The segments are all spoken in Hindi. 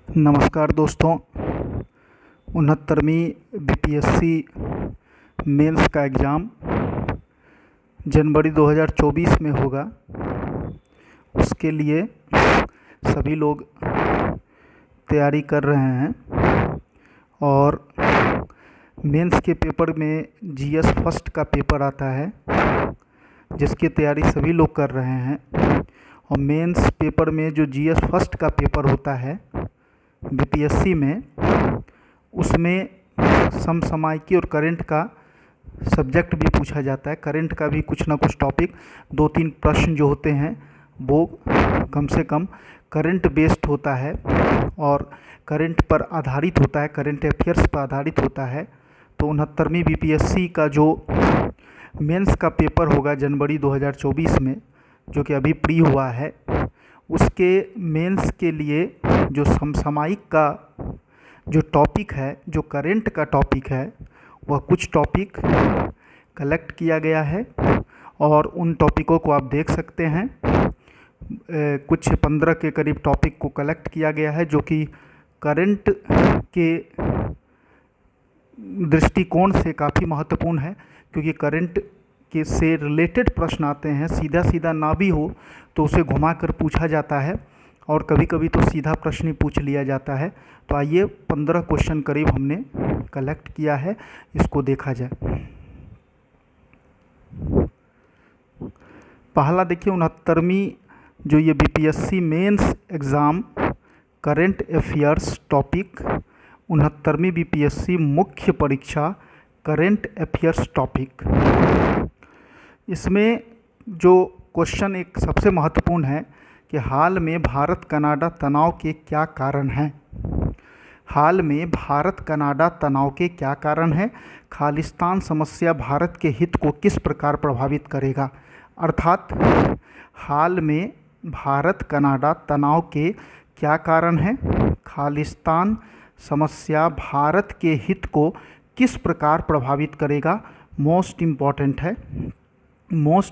नमस्कार दोस्तों। 69वीं बीपीएससी मेंस का एग्ज़ाम जनवरी 2024 में होगा। उसके लिए सभी लोग तैयारी कर रहे हैं और मेंस के पेपर में जीएस फर्स्ट का पेपर आता है, जिसकी तैयारी सभी लोग कर रहे हैं। और मेंस पेपर में जो जीएस फर्स्ट का पेपर होता है बीपीएससी में, उसमें समसामयिकी और करंट का सब्जेक्ट भी पूछा जाता है। करंट का भी कुछ ना कुछ टॉपिक, 2-3 प्रश्न जो होते हैं वो कम से कम करंट बेस्ड होता है और करंट पर आधारित होता है, करंट अफेयर्स पर आधारित होता है। तो 69वीं बीपीएससी का जो मेंस का पेपर होगा जनवरी 2024 में, जो कि अभी प्री हुआ है, उसके मेंस के लिए जो समसामयिक का जो टॉपिक है, जो करंट का टॉपिक है, वह कुछ टॉपिक कलेक्ट किया गया है और उन टॉपिकों को आप देख सकते हैं। कुछ 15 के करीब टॉपिक को कलेक्ट किया गया है, जो कि करंट के दृष्टिकोण से काफ़ी महत्वपूर्ण है, क्योंकि करंट के से रिलेटेड प्रश्न आते हैं। सीधा सीधा ना भी हो तो उसे घुमाकर पूछा जाता है और कभी कभी तो सीधा प्रश्न ही पूछ लिया जाता है। तो आइए 15 क्वेश्चन करीब हमने कलेक्ट किया है, इसको देखा जाए। पहला देखिए, 69वीं जो ये BPSC mains exam current affairs topic, 69वीं बीपीएससी मुख्य परीक्षा करंट अफेयर्स टॉपिक। इसमें जो क्वेश्चन एक सबसे महत्वपूर्ण है कि हाल में भारत कनाडा तनाव के क्या कारण हैं। हाल में भारत कनाडा तनाव के क्या कारण हैं? खालिस्तान समस्या भारत के हित को किस प्रकार प्रभावित करेगा? अर्थात हाल में भारत कनाडा तनाव के क्या कारण हैं? खालिस्तान समस्या भारत के हित को किस प्रकार प्रभावित करेगा? मोस्ट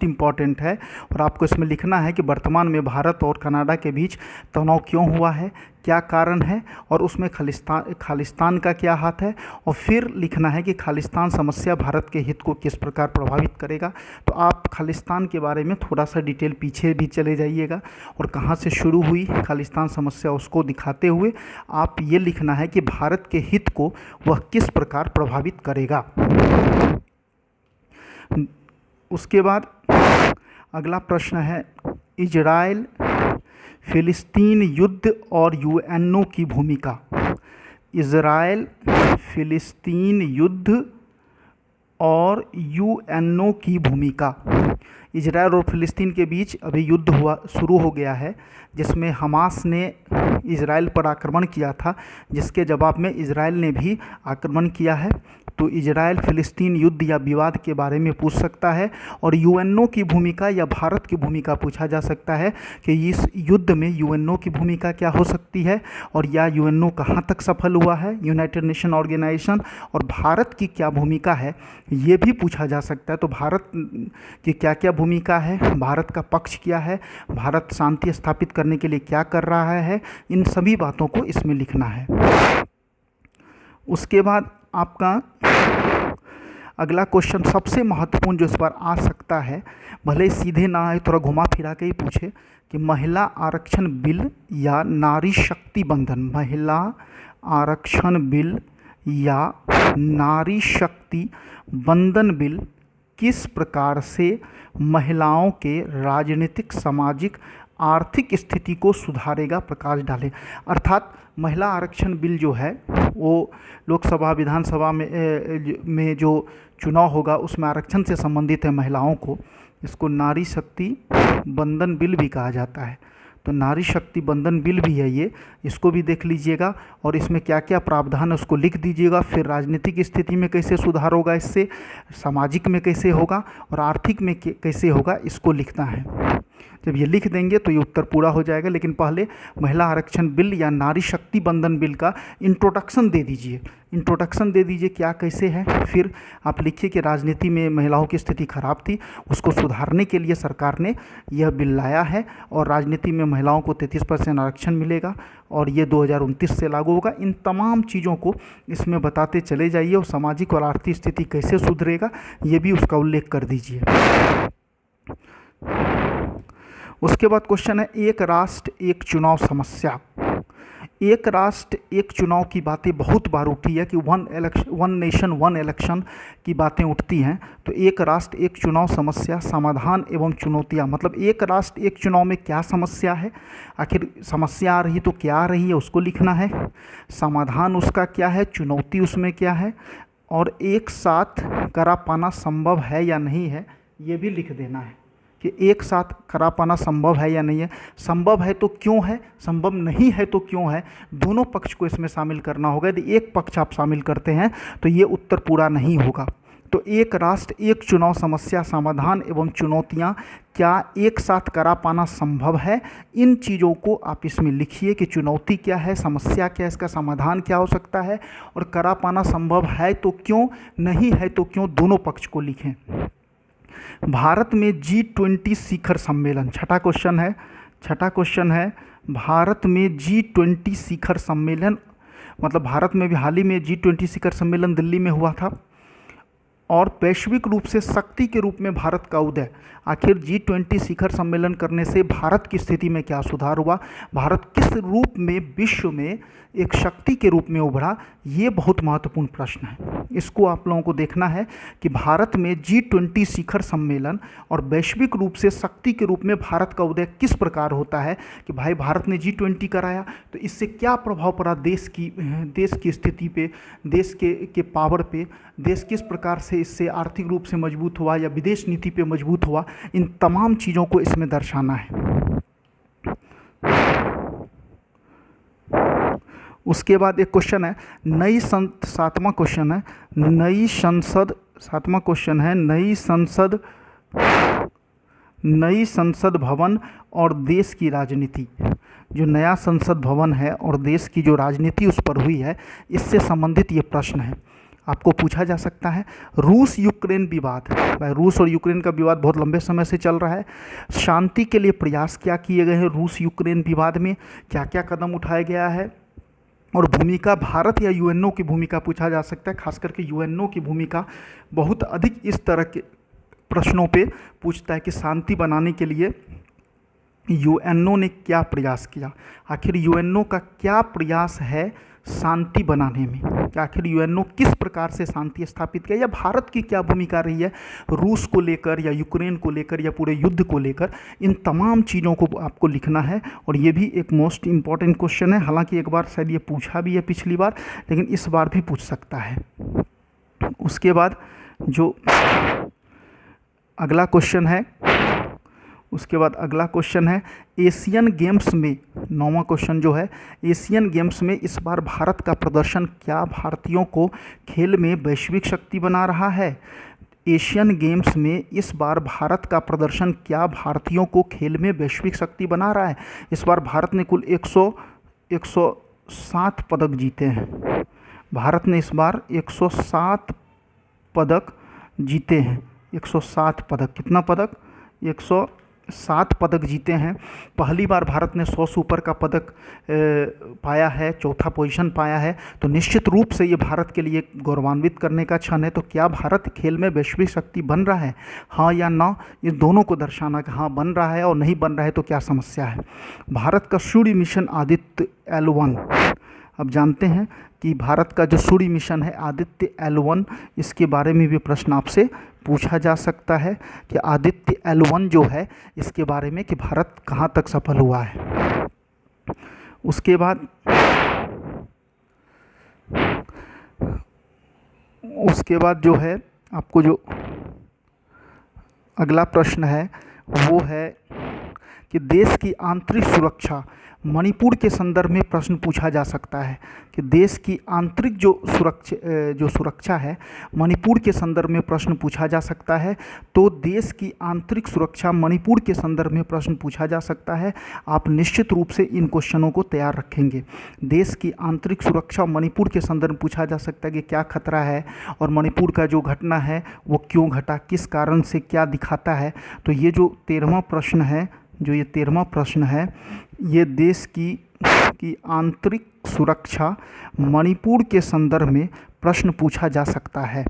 इम्पॉर्टेंट है। और आपको इसमें लिखना है कि वर्तमान में भारत और कनाडा के बीच तनाव क्यों हुआ है, क्या कारण है, और उसमें खालिस्तान का क्या हाथ है। और फिर लिखना है कि खालिस्तान समस्या भारत के हित को किस प्रकार प्रभावित करेगा। तो आप खालिस्तान के बारे में थोड़ा सा डिटेल पीछे भी चले जाइएगा और कहाँ से शुरू हुई खालिस्तान समस्या, उसको दिखाते हुए आप ये लिखना है कि भारत के हित को वह किस प्रकार प्रभावित करेगा। उसके बाद अगला प्रश्न है, इजराइल फिलिस्तीन युद्ध और यूएनओ की भूमिका। इजराइल फिलिस्तीन युद्ध और यूएनओ की भूमिका। इजराइल और फिलिस्तीन के बीच अभी युद्ध शुरू हो गया है, जिसमें हमास ने इजराइल पर आक्रमण किया था, जिसके जवाब में इजराइल ने भी आक्रमण किया है। तो इजराइल फिलिस्तीन युद्ध या विवाद के बारे में पूछ सकता है। और यूएनओ की भूमिका या भारत की भूमिका पूछा जा सकता है कि इस युद्ध में यूएनओ की भूमिका क्या हो सकती है और या यूएनओ कहाँ तक सफल हुआ है, यूनाइटेड नेशन ऑर्गेनाइजेशन, और भारत की क्या भूमिका है, ये भी पूछा जा सकता है। तो भारत की क्या क्या भूमिका है, भारत का पक्ष क्या है, भारत शांति स्थापित करने के लिए क्या कर रहा है, इन सभी बातों को इसमें लिखना है। उसके बाद आपका अगला क्वेश्चन सबसे महत्वपूर्ण जो इस बार आ सकता है, भले सीधे ना आए, थोड़ा घुमा फिरा के ही पूछे कि महिला आरक्षण बिल या नारी शक्ति बंधन, महिला आरक्षण बिल या नारी शक्ति बंधन बिल किस प्रकार से महिलाओं के राजनीतिक, सामाजिक, आर्थिक स्थिति को सुधारेगा, प्रकाश डाले। अर्थात महिला आरक्षण बिल जो है वो लोकसभा विधानसभा में जो चुनाव होगा उसमें आरक्षण से संबंधित है महिलाओं को। इसको नारी शक्ति बंधन बिल भी कहा जाता है। तो नारी शक्ति बंधन बिल भी है ये, इसको भी देख लीजिएगा और इसमें क्या क्या प्रावधान है उसको लिख दीजिएगा। फिर राजनीतिक स्थिति में कैसे सुधार होगा, इससे सामाजिक में कैसे होगा और आर्थिक में कैसे होगा, इसको लिखना है। जब ये लिख देंगे तो ये उत्तर पूरा हो जाएगा। लेकिन पहले महिला आरक्षण बिल या नारी शक्ति बंधन बिल का इंट्रोडक्शन दे दीजिए, इंट्रोडक्शन दे दीजिए क्या कैसे है। फिर आप लिखिए कि राजनीति में महिलाओं की स्थिति खराब थी, उसको सुधारने के लिए सरकार ने यह बिल लाया है और राजनीति में महिलाओं को 33% आरक्षण मिलेगा और ये 2029 से लागू होगा। इन तमाम चीज़ों को इसमें बताते चले जाइए और सामाजिक और आर्थिक स्थिति कैसे सुधरेगा ये भी उसका उल्लेख कर दीजिए। उसके बाद क्वेश्चन है एक राष्ट्र एक चुनाव समस्या। एक राष्ट्र एक चुनाव की बातें बहुत बार उठी है कि वन नेशन वन इलेक्शन की बातें उठती हैं। तो एक राष्ट्र एक चुनाव समस्या, समाधान एवं चुनौतियां, मतलब एक राष्ट्र एक चुनाव में क्या समस्या है, आखिर समस्या आ रही तो क्या आ रही है उसको लिखना है, समाधान उसका क्या है, चुनौती उसमें क्या है, और एक साथ करा पाना संभव है या नहीं है ये भी लिख देना है कि एक साथ करा पाना संभव है या नहीं है। संभव है तो क्यों है, संभव नहीं है तो क्यों है, दोनों पक्ष को इसमें शामिल करना होगा। यदि एक पक्ष आप शामिल करते हैं तो ये उत्तर पूरा नहीं होगा। तो एक राष्ट्र एक चुनाव समस्या, समाधान एवं चुनौतियां क्या एक साथ करा पाना संभव है, इन चीज़ों को आप इसमें लिखिए कि चुनौती क्या है, समस्या क्या है, इसका समाधान क्या हो सकता है और करा पाना संभव है तो क्यों, नहीं है तो क्यों, दोनों पक्ष को लिखें। भारत में G20 शिखर सम्मेलन, छठा क्वेश्चन है भारत में G20 शिखर सम्मेलन, मतलब भारत में भी हाल ही में G20 शिखर सम्मेलन दिल्ली में हुआ था और वैश्विक रूप से शक्ति के रूप में भारत का उदय। आखिर G20 शिखर सम्मेलन करने से भारत की स्थिति में क्या सुधार हुआ, भारत किस रूप में विश्व में एक शक्ति के रूप में उभरा, ये बहुत महत्वपूर्ण प्रश्न है। इसको आप लोगों को देखना है कि भारत में G20 शिखर सम्मेलन और वैश्विक रूप से शक्ति के रूप में भारत का उदय किस प्रकार होता है कि भाई भारत ने G20 कराया तो इससे क्या प्रभाव पड़ा देश की स्थिति पे, देश के पावर पे, देश किस प्रकार से इससे आर्थिक रूप से मजबूत हुआ या विदेश नीति पे मजबूत हुआ, इन तमाम चीज़ों को इसमें दर्शाना है। उसके बाद एक क्वेश्चन है सातवां क्वेश्चन है नई संसद भवन और देश की राजनीति। जो नया संसद भवन है और देश की जो राजनीति उस पर हुई है, इससे संबंधित ये प्रश्न है, आपको पूछा जा सकता है। रूस यूक्रेन विवाद, रूस और यूक्रेन का विवाद बहुत लंबे समय से चल रहा है। शांति के लिए प्रयास क्या किए गए हैं रूस यूक्रेन विवाद में, क्या क्या कदम उठाया गया है, और भूमिका भारत या यूएनओ की भूमिका पूछा जा सकता है। खास करके यूएनओ की भूमिका बहुत अधिक इस तरह के प्रश्नों पे पूछता है कि शांति बनाने के लिए यूएनओ ने क्या प्रयास किया, आखिर यूएनओ का क्या प्रयास है शांति बनाने में, कि आखिर यूएनओ किस प्रकार से शांति स्थापित किया, या भारत की क्या भूमिका रही है रूस को लेकर या यूक्रेन को लेकर या पूरे युद्ध को लेकर। इन तमाम चीज़ों को आपको लिखना है और ये भी एक मोस्ट इम्पॉर्टेंट क्वेश्चन है। हालांकि एक बार शायद ये पूछा भी है पिछली बार, लेकिन इस बार भी पूछ सकता है। उसके बाद जो अगला क्वेश्चन है एशियन गेम्स में, 9वां क्वेश्चन जो है एशियन गेम्स में इस बार भारत का प्रदर्शन क्या भारतीयों को खेल में वैश्विक शक्ति बना रहा है। एशियन गेम्स में इस बार भारत का प्रदर्शन क्या भारतीयों को खेल में वैश्विक शक्ति बना रहा है। इस बार भारत ने कुल 107 पदक जीते हैं। भारत ने इस बार 107 पदक जीते हैं। 107 पदक, कितना पदक, 107 पदक जीते हैं। पहली बार भारत ने 100 से ऊपर का पदक पाया है, चौथा पोजीशन पाया है। तो निश्चित रूप से ये भारत के लिए गौरवान्वित करने का क्षण है। तो क्या भारत खेल में वैश्विक शक्ति बन रहा है, हाँ या ना, ये दोनों को दर्शाना कि हाँ बन रहा है और नहीं बन रहा है तो क्या समस्या है। भारत का सूर्य मिशन आदित्य L1, अब जानते हैं कि भारत का जो सूर्य मिशन है आदित्य L1, इसके बारे में भी प्रश्न आपसे पूछा जा सकता है कि आदित्य L1 जो है इसके बारे में कि भारत कहाँ तक सफल हुआ है। उसके बाद जो है आपको जो अगला प्रश्न है वो है कि देश की आंतरिक सुरक्षा मणिपुर के संदर्भ में प्रश्न पूछा जा सकता है कि देश की आंतरिक जो सुरक्षा है मणिपुर के संदर्भ में प्रश्न पूछा जा सकता है। तो देश की आंतरिक सुरक्षा मणिपुर के संदर्भ में प्रश्न पूछा जा सकता है। आप निश्चित रूप से इन क्वेश्चनों को तैयार रखेंगे। देश की आंतरिक सुरक्षा मणिपुर के संदर्भ में पूछा जा सकता है कि क्या खतरा है और मणिपुर का जो घटना है वो क्यों घटा, किस कारण से, क्या दिखाता है। तो ये जो 13वां प्रश्न है ये देश की आंतरिक सुरक्षा मणिपुर के संदर्भ में प्रश्न पूछा जा सकता है।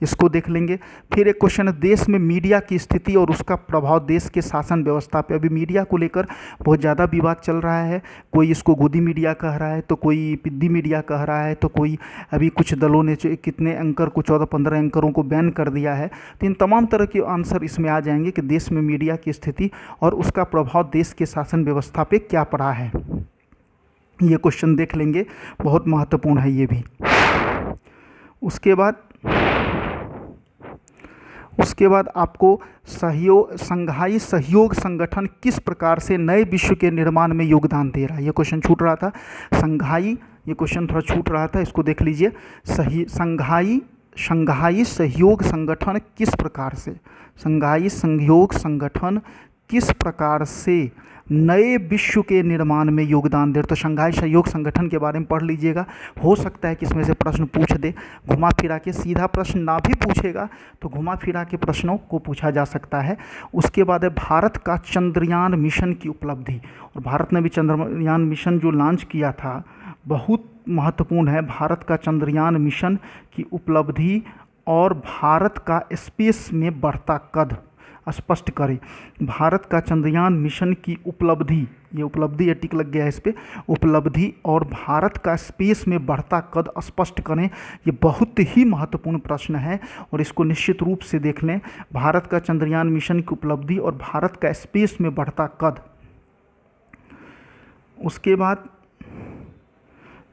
इसको देख लेंगे। फिर एक क्वेश्चन है देश में मीडिया की स्थिति और उसका प्रभाव देश के शासन व्यवस्था पे। अभी मीडिया को लेकर बहुत ज़्यादा विवाद चल रहा है। कोई इसको गोदी मीडिया कह रहा है, तो कोई पिद्दी मीडिया कह रहा है, तो कोई अभी कुछ दलों ने कितने एंकर को 14-15 एंकरों को बैन कर दिया है। तो इन तमाम तरह के आंसर इसमें आ जाएंगे कि देश में मीडिया की स्थिति और उसका प्रभाव देश के शासन व्यवस्था पर क्या पड़ा है। ये क्वेश्चन देख लेंगे, बहुत महत्वपूर्ण है ये भी। उसके बाद आपको संघाई सहयोग संगठन किस प्रकार से नए विश्व के निर्माण में योगदान दे रहा है। ये क्वेश्चन छूट रहा था। ये क्वेश्चन थोड़ा छूट रहा था, इसको देख लीजिए। संघाई सहयोग संगठन किस प्रकार से, संघाई सहयोग संगठन किस प्रकार से नए विश्व के निर्माण में योगदान दे। तो संघाई सहयोग संगठन के बारे में पढ़ लीजिएगा। हो सकता है कि इसमें से प्रश्न पूछ दे, घुमा फिरा के। सीधा प्रश्न ना भी पूछेगा तो घुमा फिरा के प्रश्नों को पूछा जा सकता है। उसके बाद है भारत का चंद्रयान मिशन की उपलब्धि। और भारत ने भी चंद्रयान मिशन जो लॉन्च किया था बहुत महत्वपूर्ण है। भारत का चंद्रयान मिशन की उपलब्धि और भारत का स्पेस में बढ़ता कद स्पष्ट करें। भारत का चंद्रयान मिशन की उपलब्धि, ये उपलब्धि या टिक लग गया है इस पर, उपलब्धि और भारत का स्पेस में बढ़ता कद स्पष्ट करें। ये बहुत ही महत्वपूर्ण प्रश्न है और इसको निश्चित रूप से देख लें। भारत का चंद्रयान मिशन की उपलब्धि और भारत का स्पेस में बढ़ता कद। उसके बाद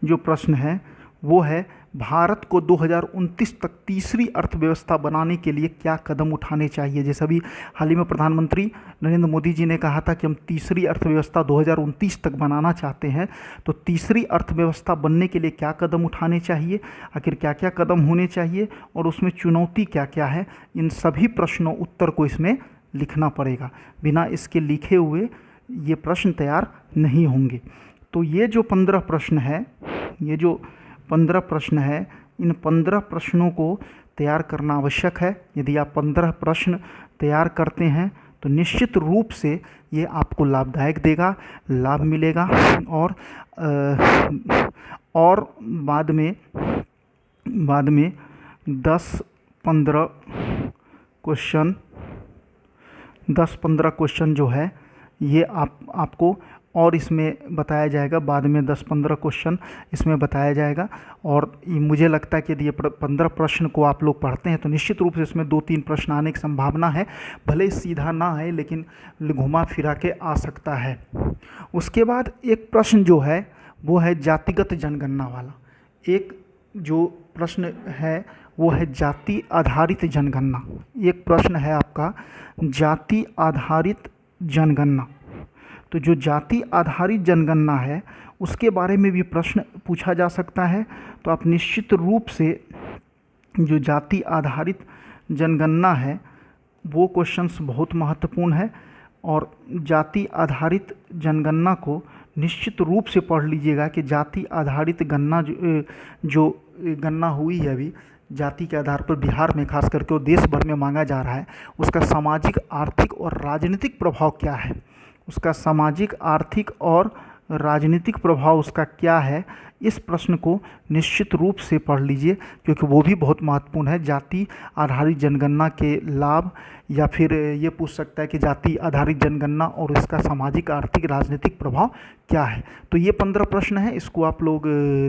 जो प्रश्न है वो है भारत को 2029 तक तीसरी अर्थव्यवस्था बनाने के लिए क्या कदम उठाने चाहिए। जैसे अभी हाल ही में प्रधानमंत्री नरेंद्र मोदी जी ने कहा था कि हम तीसरी अर्थव्यवस्था 2029 तक बनाना चाहते हैं। तो तीसरी अर्थव्यवस्था बनने के लिए क्या कदम उठाने चाहिए, आखिर क्या क्या कदम होने चाहिए और उसमें चुनौती क्या क्या है, इन सभी प्रश्नों उत्तर को इसमें लिखना पड़ेगा। बिना इसके लिखे हुए ये प्रश्न तैयार नहीं होंगे। तो ये जो 15 प्रश्न है, इन 15 प्रश्नों को तैयार करना आवश्यक है। यदि आप 15 प्रश्न तैयार करते हैं तो निश्चित रूप से ये आपको लाभदायक देगा, लाभ मिलेगा। और बाद में 10-15 क्वेश्चन जो है ये आपको और इसमें बताया जाएगा। बाद में 10-15 क्वेश्चन इसमें बताया जाएगा। और मुझे लगता है कि यदि ये 15 प्रश्न को आप लोग पढ़ते हैं तो निश्चित रूप से इसमें 2-3 प्रश्न आने की संभावना है। भले सीधा ना आए लेकिन घुमा फिरा के आ सकता है। उसके बाद एक प्रश्न जो है वो है जातिगत जनगणना वाला। एक जो प्रश्न है वो है जाति आधारित जनगणना। एक प्रश्न है आपका जाति आधारित जनगणना। तो जो जाति आधारित जनगणना है उसके बारे में भी प्रश्न पूछा जा सकता है। तो आप निश्चित रूप से जो जाति आधारित जनगणना है वो क्वेश्चंस बहुत महत्वपूर्ण है और जाति आधारित जनगणना को निश्चित रूप से पढ़ लीजिएगा कि जाति आधारित गणना जो गणना हुई है अभी जाति के आधार पर बिहार में खास करके वो देश भर में मांगा जा रहा है, उसका सामाजिक, आर्थिक और राजनीतिक प्रभाव क्या है। उसका सामाजिक, आर्थिक और राजनीतिक प्रभाव उसका क्या है, इस प्रश्न को निश्चित रूप से पढ़ लीजिए क्योंकि वो भी बहुत महत्वपूर्ण है। जाति आधारित जनगणना के लाभ, या फिर ये पूछ सकता है कि जाति आधारित जनगणना और इसका सामाजिक, आर्थिक, राजनीतिक प्रभाव क्या है। तो ये 15 प्रश्न हैं, इसको आप लोग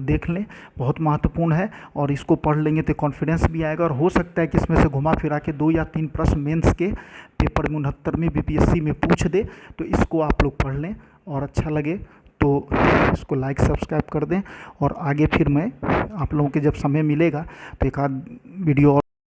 देख लें, बहुत महत्वपूर्ण है और इसको पढ़ लेंगे तो कॉन्फिडेंस भी आएगा। और हो सकता है कि इसमें से घुमा फिरा के 2 या 3 प्रश्न मेंस के पेपर में 69 में बीपीएससी में पूछ दे। तो इसको आप लोग पढ़ लें और अच्छा लगे तो इसको लाइक सब्सक्राइब कर दें। और आगे फिर मैं आप लोगों के जब समय मिलेगा तो एक आध वीडियो